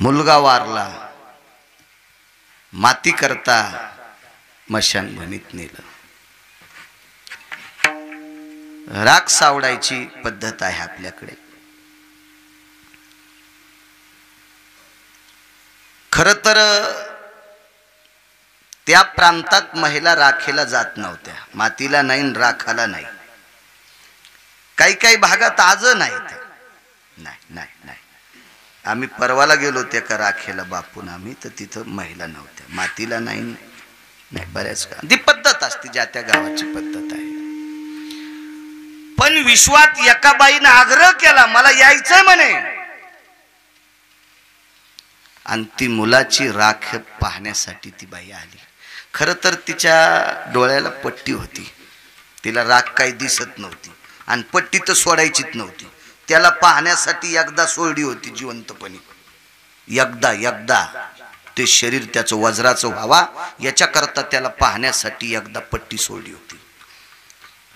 मुलगा वारला, माती करता मशानभूमीत नेलं. राख सावडायची पद्धत आहे आपल्याकडे. खरं तर त्या प्रांतात महिला राखेला जात नव्हत्या, मातीला नाही राखाला नाही. काही काही भागात आज नाही. नाही आम्ही परवाला गेलो त्या का राखेला बापून आम्ही, तर तिथं महिला नव्हत्या, मातीला नाही बऱ्याच का ती पद्धत असते, ज्या त्या गावाची पद्धत आहे. पण विश्वात एका बाईनं आग्रह केला मला यायचंय म्हणे, आणि ती मुलाची राख पाहण्यासाठी ती बाई आली. खरं तर तिच्या डोळ्याला पट्टी होती, तिला राख काही दिसत नव्हती आणि पट्टी तर सोडायचीच नव्हती. त्याला पाहण्यासाठी एकदा सोडली होती जिवंतपणी, एकदा ते शरीर त्याचं वज्राचं व्हावा याच्याकरता त्याला पाहण्यासाठी एकदा पट्टी सोडली होती.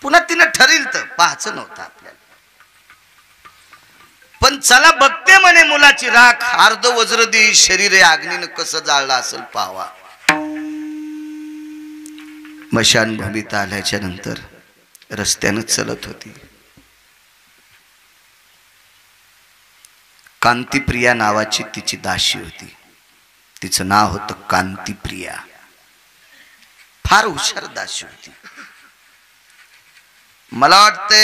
पुन्हा तिनं ठरेल तर पाहायचं नव्हतं आपल्याला. पण चला बघते म्हणे मुलाची राख, अर्ध वज्र दे शरीर अग्नीनं कसं जाळलं असेल पाहावा. मशानभूमीत आल्याच्या नंतर रस्त्यानं चलत होती. कांतीप्रिया नावाची तिची दासी होती. तिचं नाव होतं कांतीप्रिया. फार हुशार दासी होती. मला वाटते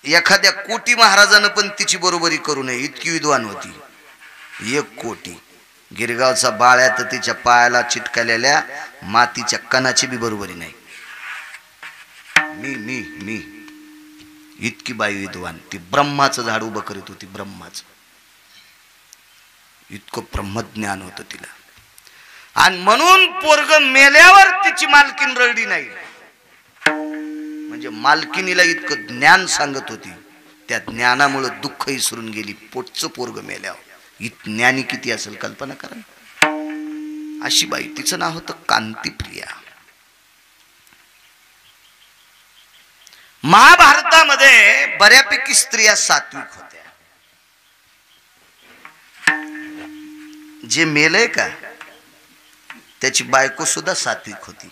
एखाद्या कोटी महाराजानं पण तिची बरोबरी करू नये इतकी विद्वान होती. 1 कोटी. गिरगावचा बाळ्या तर तिच्या पायाला चिटकलेल्या मातीच्या कणाची बी बरोबरी नाही. मी इतकी बाई विद्वान. ती ब्रह्माचं झाड उभं करीत होती, ब्रह्माचं. इतकं ब्रह्मज्ञान होतं तिला. आणि म्हणून पोरग मेल्यावर तिची मालकीन रडली नाही. म्हणजे मालकिनीला इतकं ज्ञान सांगत होती, त्या ज्ञानामुळे दुःख विसरून गेली. पोटचं पोरग मेल्यावर ज्ञानी किती असेल कल्पना करा. अशी बाई, तिचं नाव होतं कांतीप्रिया. महाभारतामध्ये बऱ्यापैकी स्त्रिया सात्विक होत्या. जे मेलय का त्याची बायको सुद्धा सात्विक होती.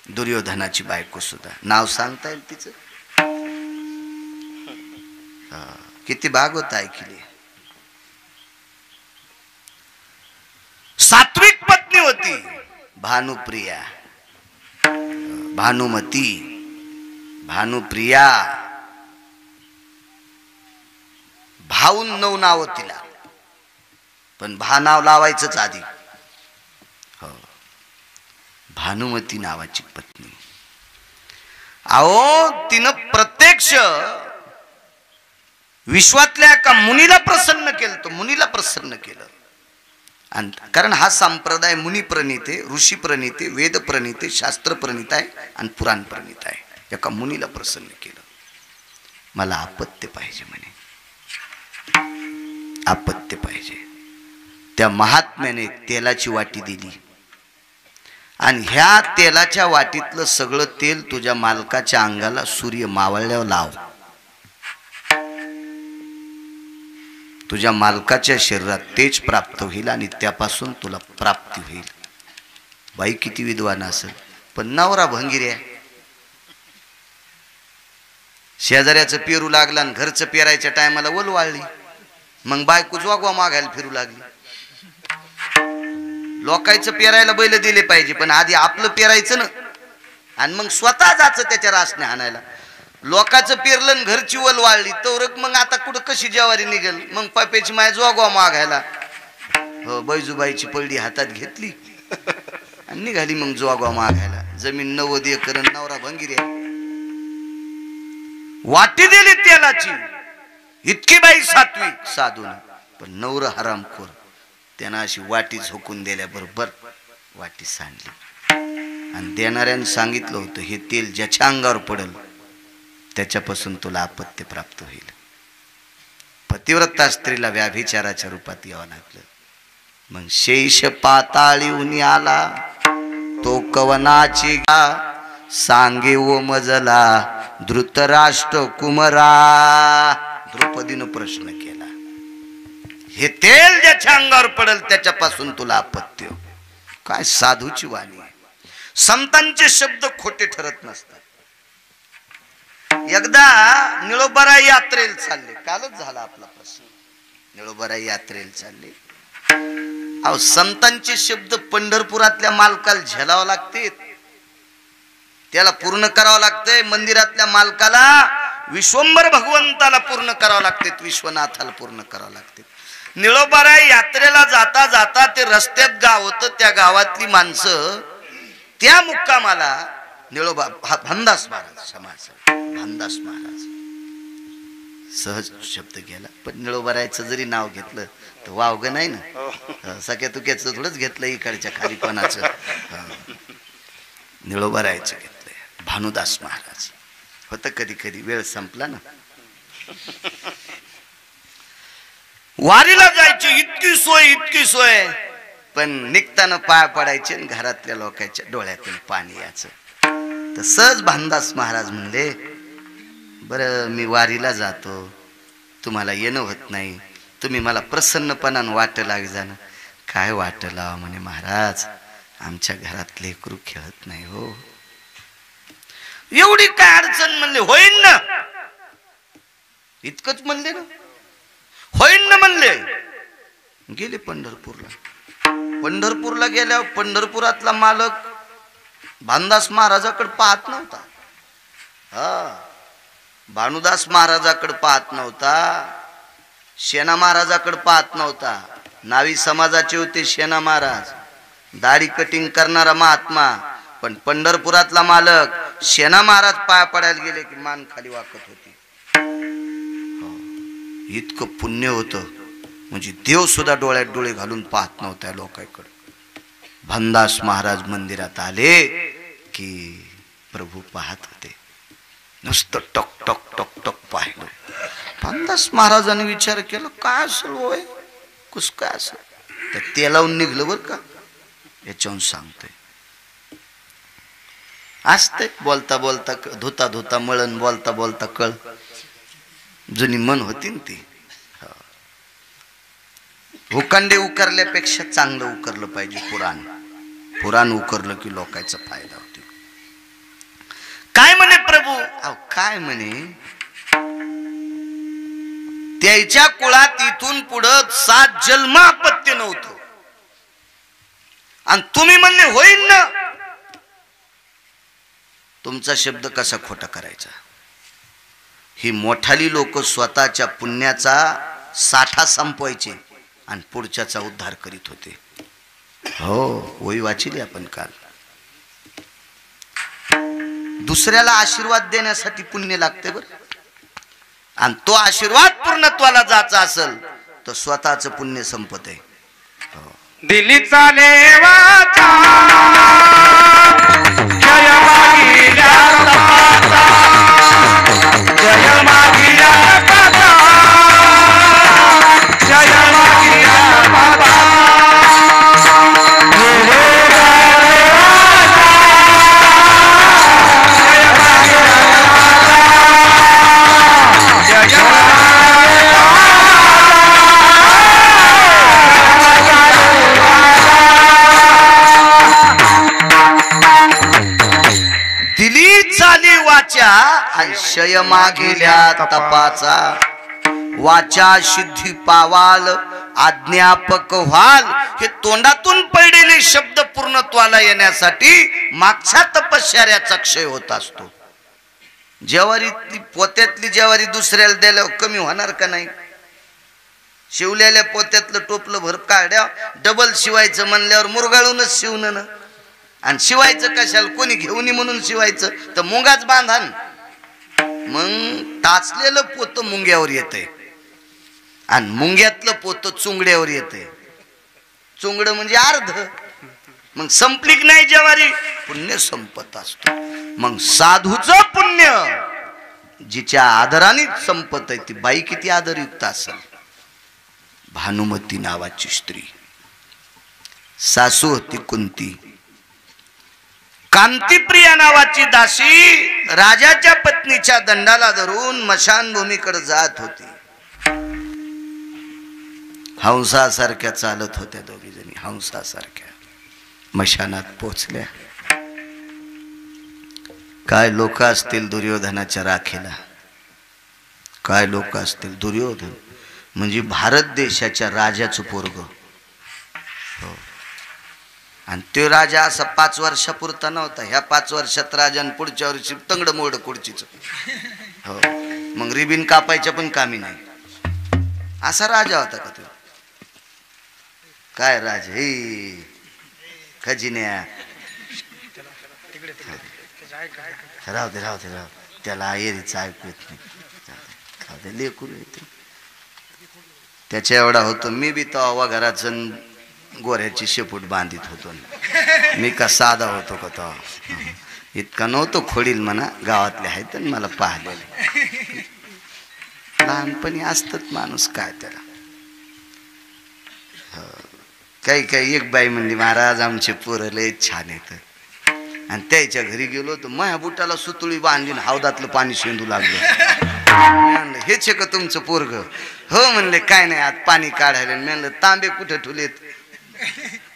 दुर्योधनाची बायको सुद्धा. नाव सांगता येईल तिचं? किती भागवत ऐकली. सात्विक पत्नी होती भानुप्रिया, भानुमती, भानुप्रिया. भाऊन 9 नाव तिला, पण भा नाव लावायचंच आधी. हो, भानुमती नावाची पत्नी. अहो, तिनं प्रत्यक्ष विश्वातल्या एका मुनीला प्रसन्न केलं. तो मुनीला प्रसन्न केलं. आणि कारण हा संप्रदाय मुनी प्रणित आहे, ऋषी प्रणित आहे, वेद प्रणित आहे, शास्त्र प्रणित आहे आणि पुराण प्रणित आहे. एका मुनीला प्रसन्न केलं. मला अपत्य पाहिजे म्हणे, अपत्य पाहिजे. त्या महात्म्याने तेलाची वाटी दिली आणि ह्या तेलाच्या वाटीतलं सगळं तेल तुझ्या मालकाच्या अंगाला सूर्य मावळल्यावर लाव. तुझ्या मालकाच्या शरीरात तेज प्राप्त होईल आणि त्यापासून तुला प्राप्ती होईल. बाई किती विद्वान असेल, पण नवरा भंगिऱ्या. शेजाऱ्याचं पेरू लागला आणि घरचं पेरायच्या टायमाला वल वाळली. मग बायको जोगवा मागायला फिरू लागली. लोकांचं पेरायला बैल दिले पाहिजे, पण आधी आपलं पेरायचं ना, आणि मग स्वतः जायचं त्याच्या रासने आणायला. लोकांचं पेरलं घरची वल वाळली तर मग आता कुठं कशी ज्वारी निघेल. मग पाप्याची माय जोगवा मागायला. हो, बैजूबाईची पलडी हातात घेतली आणि निघाली मग जोगवा मागायला. जमीन 90 एकर, नवरा भंगिऱ्या. वाटी दिली तेलाची. इतकी बाई सात्विक साधून, पण नवर हरामखोर. त्यानं अशी वाटी झोकून दिल्याबरोबर वाटी सांडली. आणि देणाऱ्यानं सांगितलं होतं, हे तेल ज्याच्या अंगावर पडल त्याच्यापासून तुला अपत्य प्राप्त होईल. पतिव्रता स्त्रीला व्याभिचाराच्या रूपात यावं लागलं. मग शेष पाताळीहून आला तो कवनाची सांगे ओ मजला धृतराष्ट्र कुमरा. द्रौपदी द्रौपदीनं प्रश्न केला, हे तेल ज्याच्या अंगावर पडेल त्याच्यापासून तुला अपत्य. काय साधूची वाणी आहे. संतांचे शब्द खोटे ठरत नसतात. एकदा निळोबाराई यात्रेला चालले, कालच झाला आपला प्रश्न. निळोबाराई यात्रेला चालले. अहो संतांचे शब्द पंढरपुरातल्या मालकाला झेलावं लागते, त्याला पूर्ण करावं लागतंय. मंदिरातल्या मालकाला, विश्वंभर भगवंताला पूर्ण करावं लागते, विश्वनाथाला पूर्ण करावं लागते. निळोबाराई यात्रेला जाता जाता ते रस्त्यात गाव होतं, त्या गावातली माणसं त्या मुक्कामाला निळोबा भानदास महाराज समाज, भानदास महाराज सहज शब्द गेला. पण निळोबारायचं जरी नाव घेतलं तर वावगं नाही ना, सगळ्या तुक्याचं थोडंच घेतलं इकडच्या खालीपणाचं. निळोबारायचं घेतलंय. भानुदास महाराज होतं. कधी कधी वेळ संपला ना, वारीला जायची इतकी सोय, पण निघताना पाय पडायचे आणि घरातल्या लोकांच्या डोळ्यातून पाणी यायचं. तर सहज भानदास महाराज म्हणले, बरं मी वारीला जातो, तुम्हाला येणं होत नाही, तुम्ही मला प्रसन्नपणानं वाट लाग जाणं. काय वाट लावा म्हणे महाराज, आमच्या घरात लेकरू खेळत नाही हो. एवढी काय अडचण म्हणले, होईन ना, इतकंच म्हणले ना, होईन ना म्हणले. गेले पंढरपूरला. पंढरपूरला गेल्यावर पंढरपुरातला मालक भानदास महाराजाकडे पाहत नव्हता. भानुदास महाराजाकडे पाहत नव्हता, शेना महाराजाकडे पाहत नव्हता. नावी समाजाचे होते शेना महाराज, दाढी कटिंग करणारा महात्मा. पण पंढरपुरातला मालक शेना महाराज पाया पडायला गेले की मान खाली वाकत होती. इतकं पुण्य होतं म्हणजे देव सुद्धा डोळ्यात डोळे घालून पाहत नव्हत्या लोकांकडे. भानदास महाराज मंदिरात आले की प्रभू पाहत होते, नुसतं टक टक टक टक पाहिलं. भानदास महाराजांनी विचार केला, काय असेल होय, कुस काय असेल. तर तेलावून निघलं बर का, याच्याहून सांगतोय. असते बोलता बोलता धुता धुता मळण, बोलता बोलता कळ, जुनी मन होती ना ती. उकांडे उकरल्यापेक्षा चांगलं उकरलं पाहिजे पुराण. पुराण उकरलं की लोकांचा फायदा होतो. काय म्हणे प्रभू, अहो काय म्हणे, त्याच्या कुळात इथून पुढं 7 जन्म अपत्य नव्हतं आणि तुम्ही म्हणले होईल ना. तुमचा शब्द कसा खोटा करायचा. ही मोठाली लोक स्वतःच्या पुण्याचा साठा संपवायचे आणि पुढच्याचा उद्धार करीत होते. हो, वही वाचिली आपण काल. दुसऱ्याला आशीर्वाद देण्यासाठी पुण्य लागते बर, आणि तो आशीर्वाद पूर्णत्वाला जायचा असेल तर स्वतःचं पुण्य संपत आहे. दिल्लीचा लेवाचा जय मागिल्या तपाचा, जय मागिल्या तपाचा, जय मागिल्या बाबा. शय मागिल्या तपाचा, वाचा सिद्धी पावाल, आज्ञापक व्हाल. हे तोंडातून पडलेले शब्द पूर्णत्वाला येण्यासाठी मागच्या तपश्चर्याचा क्षय होत असतो. ज्वारीतली पोत्यातली ज्वारी दुसऱ्याला द्यायला कमी होणार का नाही. शिवलेल्या पोत्यातलं टोपलं भर काढ्या, डबल शिवायचं म्हणल्यावर मुरगाळूनच शिवणं ना. आणि शिवायचं कशाला, कोणी घेऊन म्हणून शिवायचं तर मुंगाच बांधान. मग टाचलेलं पोत मुंग्यावर येतंय आणि मुंग्यातलं पोत चुंगड्यावर येतंय. चुंगड म्हणजे अर्ध. मग संपलीक नाही ज्वारी, पुण्य संपत असतो. मग साधूचं पुण्य जिच्या आदराने संपत आहे, ती बाई किती आदरयुक्त असेल. भानुमती नावाची स्त्री, सासू होती कुंती. कांतीप्रिया नावाची दासी राजाच्या पत्नीच्या दंडाला धरून मशानभूमीकडे जात होती. हंसासारख्या चालत होत्या दोघी जणी, हंसासारख्या मशानात पोचल्या. काय लोक असतील दुर्योधनाच्या राखेला, काय लोक असतील. दुर्योधन म्हणजे भारत देशाच्या राजाचं पोरग. हो. आणि तो राजा असा 5 वर्षापुरता नव्हता. ह्या 5 वर्षात राजान पुढच्या वर्षी तंगड मोड खुर्चीच. हो. मग रिबीन कापायच्या पण कामी नाही, असा राजा होता का तो. काय राज हे खजिन्या. राहू दे त्याला एरीचं ऐकू येत नाही, लेकरू येते त्याच्या एवढा होतो. मी बी तो घराचं गोऱ्याची शेपूट बांधित होतो. मी का साधा होतो का तो, इतका नव्हतो खोडील म्हणा. गावातले आहेत मला पाहिलेले. लहानपणी असतात माणूस काय त्याला. काही एक बाई म्हणली महाराज आमचे पोरं लय छान येत. आणि त्याच्या घरी गेलो तर माझ्या बुटाला सुतुळी बांधून हौदातलं पाणी शेंदू लागलं. हेच का तुमचं पोरग. हो म्हणले काय नाही आज पाणी काढायला. म्हणलं तांबे कुठे ठुलेत.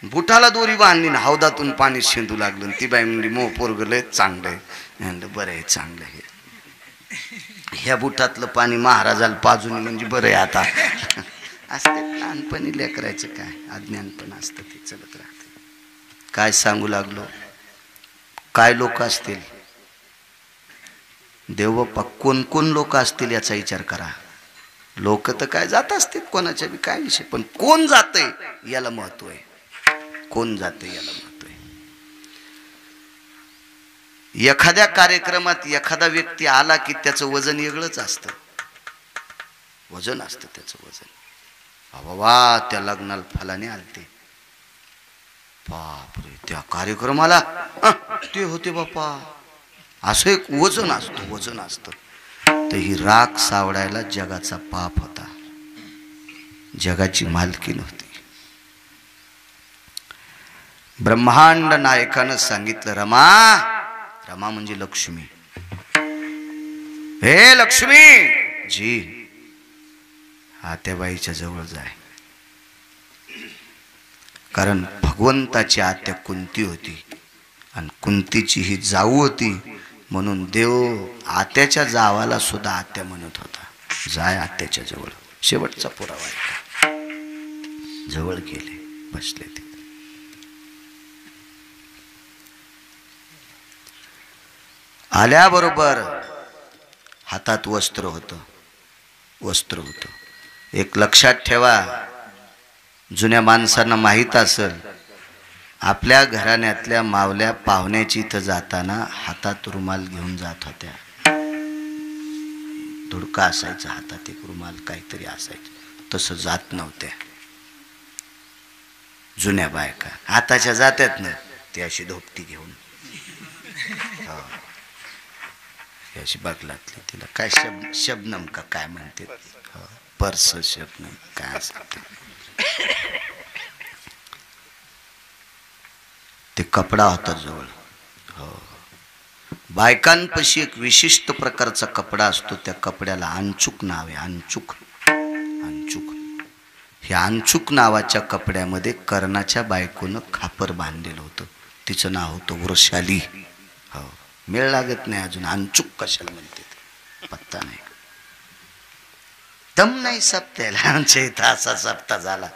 बुटाला दोरी बांधली हौदातून पाणी शेंदू लागलं. ती बाई म्हणली मो पोरग लय चांगलं आहे. म्हणलं बरं आहे चांगलं आहे. ह्या बुटातलं पाणी महाराजाला पाजून म्हणजे बरं आहे आता. असते लहानपणी लेकरायचं काय अज्ञानपण असतं ते चलत राहते. काय सांगू लागलो. काय लोक असतील देवबाप्पा, कोण कोण लोक असतील याचा विचार करा. लोक तर काय जात असतील कोणाच्या बी काय विषय, पण कोण जातंय याला महत्व आहे. कोण जाते याला महत्व आहे. एखाद्या कार्यक्रमात एखादा व्यक्ती आला की त्याचं वजन वेगळंच असतं. वजन असतं त्याचं वजन. बाबा त्या लग्नाला फलाने आलते, बापरे त्या कार्यक्रमाला ते होते बापा. असं एक वजन असतं, वजन असतं. तर ही राख सावडायला जगाचा पाप होता, जगाची मालकी नव्हती. ब्रह्मांड नायकानं सांगितलं रमा, रमा म्हणजे लक्ष्मी. हे लक्ष्मी जी आत्याबाईच्या जवळ जाय. कारण भगवंताची आत्या कुंती होती आणि कुंतीची ही जाऊ होती, म्हणून देव आत्याच्या जावाला सुद्धा आत्या म्हणत होता. जाय आत्याच्या जवळ. शेवटचा पुरावा आहे. जवळ गेले, बसले ते. आल्याबरोबर हातात वस्त्र होतं. एक लक्षात ठेवा, जुन्या माणसांना माहीत असेल, आपल्या घराण्यातल्या मावल्या पाहुण्याची इथं जाताना हातात रुमाल घेऊन जात होत्या. धुडका असायचा हातात, एक रुमाल काहीतरी असायचं. तसं जात नव्हत्या जुन्या बायका. हाताच्या जात्यात ना ती अशी धोपटी घेऊन, अशी बगलातली, तिला काय शबनम का काय म्हणते, पर्स शबनम काय असते ते. कपडा होता जवळ. बायकांपाशी एक विशिष्ट प्रकारचा कपडा असतो. त्या कपड्याला अंचूक नाव आहे. अंचूक. ह्या अंचूक नावाच्या कपड्यामध्ये कर्णाच्या बायकोनं खापर बांधलेलं होतं. तिचं नाव होतं वृषाली. हो, मेळ लागत नाही अजून. अंचूक कशाला म्हणते पत्ता नाही. दम नाही सप्त्याला. आमच्या इथं असा सप्ताह झाला.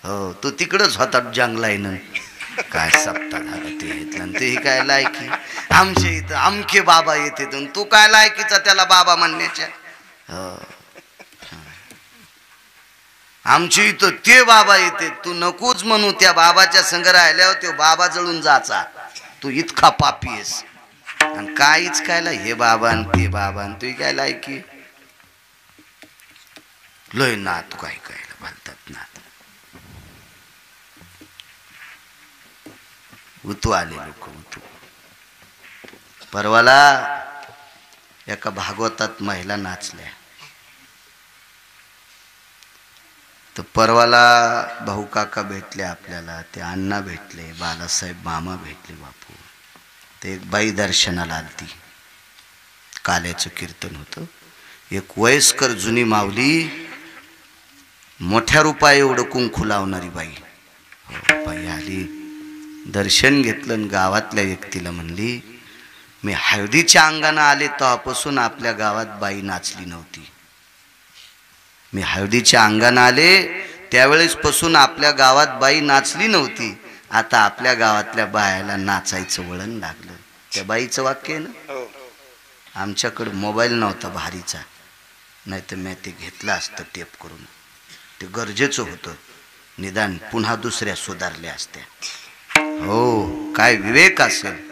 हो, तू तिकडच होता जंगलाईनं. काय सप्ताह झाला ते घेतलं. ते काय लायकी. आमच्या इथं आमके बाबा येते, तू काय लायकीचा त्याला बाबा म्हणण्याच्या. आमच्या इथं ते बाबा येते, तू नकोच म्हणू. त्या बाबाच्या संग राहिल्यावर तो बाबा जळून जाचा. तू इतका पापी आहेस. आणि काहीच कायला हे बाबा आणि ते बाबा, आणि तू काय लायकी. लय ना तू काय कायला म्हणतात ना. उतू आले लोक. उतू परवाला एका भागवतात महिला नाचल्या. तर परवाला भाऊ काका भेटले आपल्याला, ते अण्णा भेटले, बालासाहेब मामा भेटले, बापू. ते एक बाई दर्शनाला आलती. काल्याचं कीर्तन होतं. एक वयस्कर जुनी माऊली मोठ्या रुपया एवढं कुंकू लावणारी बाई. हो, बाई आली, दर्शन घेतलं आणि गावातल्या व्यक्तीला म्हणली, मी हळदीच्या अंगानं आले तेव्हापासून आपल्या गावात बाई नाचली नव्हती. मी हळदीच्या अंगानं आले त्यावेळेस पासून आपल्या गावात बाई नाचली नव्हती. आता आपल्या गावातल्या बायाला नाचायचं वळण लागलं. त्या बाईचं वाक्य आहे ना. आमच्याकडे मोबाईल नव्हता भारीचा, नाही तर मी ते घेतलं असतं टेप करून. ते गरजेचं होतं, निदान पुन्हा दुसऱ्या सुधारल्या असत्या. हो, काय विवेक असेल.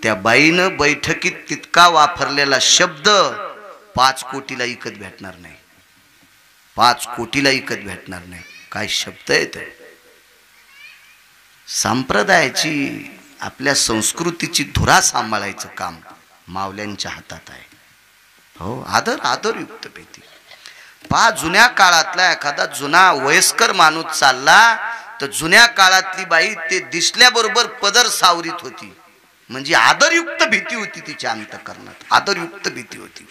त्या बाईनं बैठकीत तितका वापरलेला शब्द 5 कोटीला इकत भेटणार नाही. 5 कोटीला इकत भेटणार नाही. काय शब्द आहे ते. संप्रदायाची, आपल्या संस्कृतीची धुरा सांभाळायचं काम मावल्यांच्या हातात आहे. हो, आदरयुक्त भीती. जुन्या काळातला एखादा जुना वयस्कर माणूस चालला तर जुन्या काळातली बाई ते दिसल्याबरोबर पदर सावरीत होती. म्हणजे आदरयुक्त भीती होती तिच्या अंतःकरणात. आदरयुक्त भीती होती.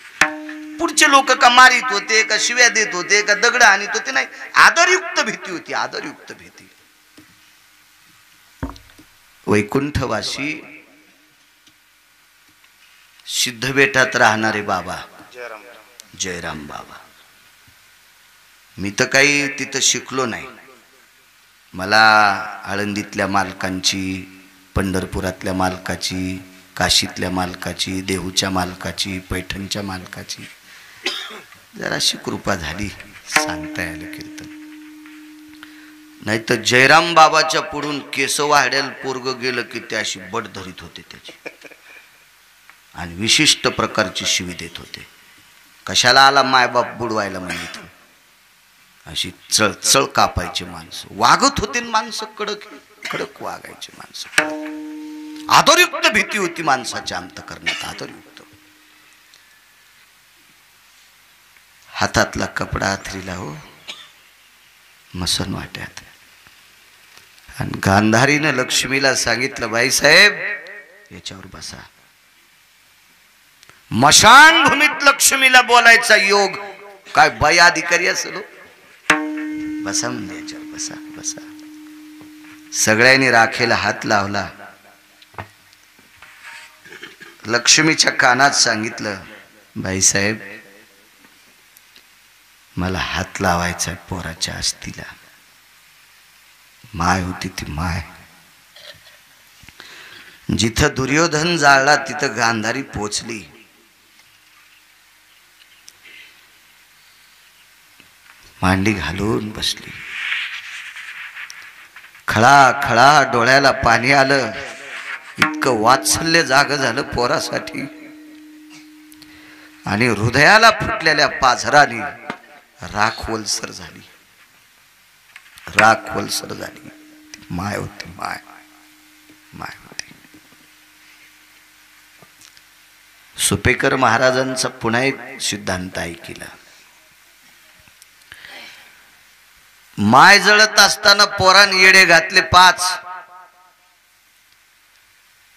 पुढचे लोक का मारित होते, का शिव्या देत होते, का दगड आणत होते, नाही, आदरयुक्त भीती होती. आदरयुक्त भीती. वैकुंठवासी सिद्धबेटात राहणारे बाबा जयराम बाबा. मी तर काही तिथं शिकलो नाही. मला आळंदीतल्या मालकांची, पंढरपुरातल्या मालकाची, काशीतल्या मालकाची, देहूच्या मालकाची, पैठणच्या मालकाची जराशी कृपा झाली, सांगता आलं कीर्तन. नाही तर जयराम बाबाच्या पुढून केस वाढेल पोरग गेलं की ते अशी बट धरीत होते त्याची, आणि विशिष्ट प्रकारची शिवी देत होते. कशाला आला मायबाप बुडवायला म्हणजे. अशी चळचळ कापायची माणसं. वागत होते माणसं, कडक कडक वागायची माणसं. आदरयुक्त भीती होती माणसाच्या अंतःकरणात. आदरयुक्त. हातातला कपडा आथरीला हो मसन वाट्यात. आणि गांधारीनं लक्ष्मीला सांगितलं, बाईसाहेब याच्यावर बसा. मशान भूमीत लक्ष्मीला बोलायचा योग. काय बाई अधिकारी असेल. बसा म्हणजे याच्यावर बसा बसा. सगळ्यांनी राखेला हात लावला. लक्ष्मीच्या कानात सांगितलं, बाईसाहेब मला हात लावायचा पोराच्या अस्थिला. माय होती ती माय. जिथं दुर्योधन जाळला तिथं गांधारी पोचली. मांडी घालून बसली. खळा खळा डोळ्याला पाणी आलं. इतकं वात्सल्य जाग झालं पोरासाठी. आणि हृदयाला फुटलेल्या पाझराने राख ओलसर झाली. राख ओलसर झाली. माय होती माय. माय होती. सुपेकर महाराजांचा पुन्हा एक सिद्धांत ऐकला. माय जळत असताना पोरान येडे घातले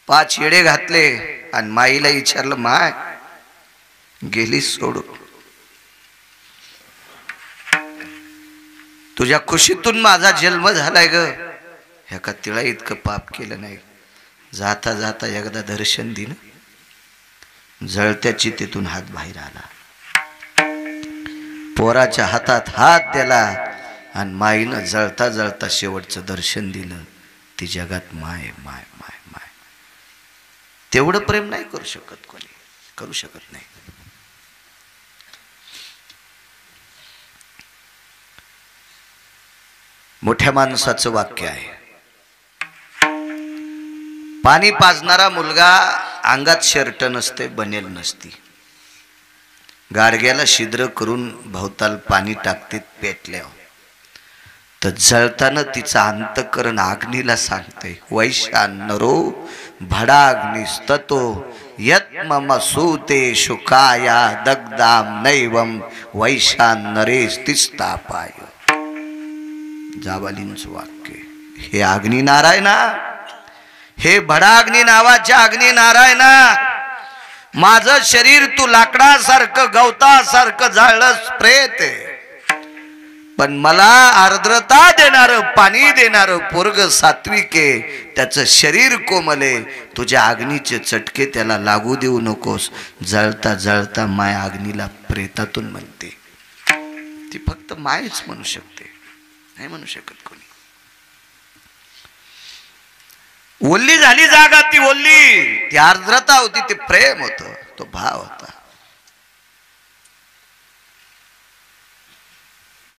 5 येडे घातले. आणि माईला विचारलं, माय गेली सोडून. तुझ्या खुशीतून माझा जन्म झालाय ग. ह्या तिला इतकं पाप केलं नाही. जाता जाता एकदा दर्शन दिन. जळत्या चितेतून हात बाहेर आला. पोराच्या हातात हात दिला आणि माईनं जळता जळता शेवटचं दर्शन दिलं. ती जगात माय माय माय माय. तेवढं प्रेम नाही करू शकत कोणी. करू शकत नाही. मोठ्या माणसाचं वाक्य आहे, पाणी पाजणारा मुलगा अंगात शर्ट नसते, बनेल नसती. गाडग्याला छिद्र करून भोवताल पाणी टाकते पेटल्यावर. तर जळताना तिचा अंतकरण अग्नीला सांगते, वैशानरो भडाग्निस्ततो यत मम सूते शुकाया दग्धाम नैवम वैशानरेस्तिस्तापाय. जाबालींचं वाक्य. हे अग्नी नारायणा, हे भडाग्नी नावाच्या अग्नी नारायणा, माझं शरीर तू लाकडासारखं गवतासारखं जाळलंस प्रेत. पण मला आर्द्रता देणारं पाणी देणारं पोरग सात्विक आहे, त्याचं शरीर कोमल आहे. तुझ्या अग्नीचे चटके त्याला लागू देऊ नकोस. जळता जळता माय अग्नीला प्रेतातून म्हणते. ती फक्त मायच म्हणू शकते, नाही म्हणू शकत कोणी. ओल्ली झाली जागा ती ओल्ली, ती आर्द्रता होती, ते प्रेम होतं, तो भाव होता.